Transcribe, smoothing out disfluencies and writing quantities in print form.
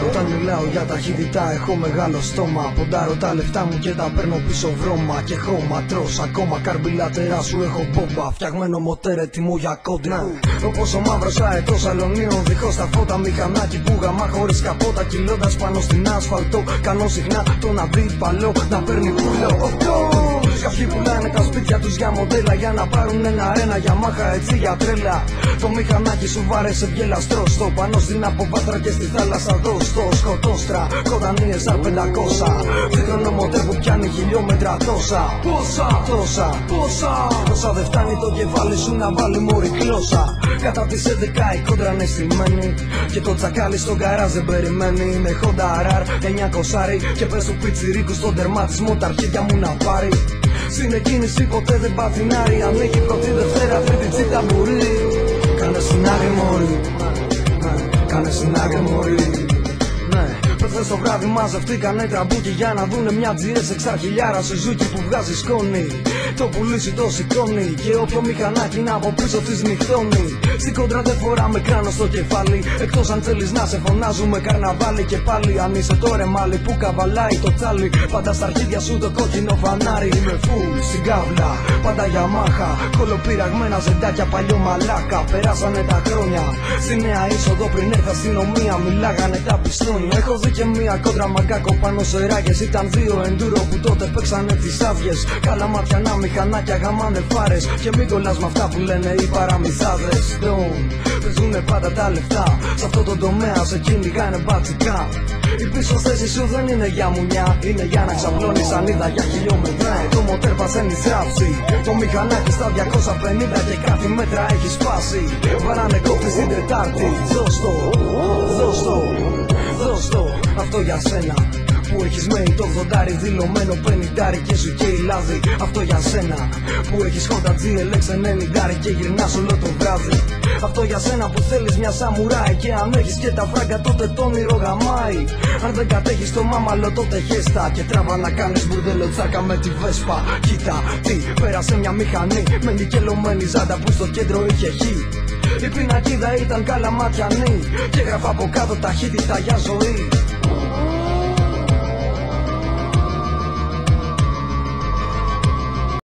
Όταν μιλάω για ταχύτητα έχω μεγάλο στόμα. Ποντάρω τα λεφτά μου και τα παίρνω πίσω βρώμα. Και χώμα τρως ακόμα καρμπιλάτερά σου έχω μπόμπα. Φτιαγμένο μοτέρ έτοιμο για κόντρα. Όπως ο μαύρος αετός αλωνίων δίχως τα φώτα. Μηχανάκι που γαμά χωρίς καπότα. Κυλώντας πάνω στην άσφαλτο. Κάνω συχνά τον αντίπαλο να παίρνει πουλό. Κάποιοι πουλάνε τα σπίτια τους για μοντέλα. Για να πάρουν ένα για μάχα έτσι για τρέλα. Το μηχανάκι σου βάρεσε βγελαστρό. Στο πάνω στην αποβάθρα και στη θάλασσα δω. Στο σκοτόστρα κοντανή SR500. Δίχρονο μοντέλ που πιάνει χιλιόμετρα τόσα. Πόσα δεν φτάνει το κεφάλι σου να βάλει μωρή κλώσσα. Κατά τις 11 η κόντρα είναι στημένη. Και το τσακάλι στο γκαράζ δεν περιμένει. Με Honda RR 900 και πες του πιτσιρίκου στον τερματισμό τα αρχίδια μου να πάρει. Στην εκκίνηση ποτέ δεν παθηνάρει. Αν έχει πρώτη Δευτέρα τρίτη τσίτα μπορεί. Κάνε στην άκρη μωρή. Κάνε στην άκρη μωρή. Προχθές το βράδυ μαζευτήκανε τραμπούκι για να δουνε μια GS εξαρχιλιάρα Σουζούκι που βγάζει σκόνη. Το πουλήσι το σηκώνει και όποιο μηχανάκι να από πίσω της νυχτώνει. Στην κόντρα δεν φοράμε κράνο στο κεφάλι. Εκτός αν θέλεις να σε φωνάζουμε καρναβάλι. Και πάλι αν είσαι το ρεμάλι που καβαλάει το τσάλι. Πάντα στα αρχίδια σου το κόκκινο φανάρι. Είμαι φουλ στην κάβλα, πάντα για μάχα. Κολοπειραγμένα ζεντάκια παλιό μαλάκα. Περάσανε τα χρόνια στη νέα είσοδο πριν έρθει αστυνομία. Μιλάγανε τα πιστόνια. Έχω δει και μία κόντρα μαγκάκο πάνω σε ράγες. Ήταν δύο εντούρο που τότε παίξανε τις άδειες. Καλά ματιανά μηχανάκια γαμάνε φάρες. Και μην κολλάς με αυτά που λένε οι παραμυθάδες. Παίζουνε πάντα τα λεφτά. Σ' αυτό το τομέα σε κυνηγάνε μπατσικά. Η πίσω θέση σου δεν είναι για μουνιά. Είναι για να ξαπλώνεις ανίδα για χιλιόμετρα. Το μοτέρ πασένει στράψη. Το μηχανάκι στα 250 και κάτι μέτρα έχει σπάσει. Βαράνε κόφτες την Τετάρτη. Δώσ' το, αυτό για σένα. Που έχεις μέει το 80 δηλωμένο 50 και σου καίει λάδι. Αυτό για σένα. Που έχεις Honda GLX 90 και γυρνάς όλο το βράδυ. Αυτό για σένα που θέλεις μια σαμουράι. Και αν έχεις και τα φράγκα τότε το όνειρο γαμάει. Αν δεν κατέχεις το μάμαλο τότε χέστα. Και τράβα να κάνεις μπουρδέλο τσάκα με τη Βέσπα. Κοίτα τι πέρασε μια μηχανή με νικελωμένη ζάντα που στο κέντρο είχε χ. Η πινακίδα ήταν καλαματιανή και έγραφα από κάτω ταχύτητα για ζωή.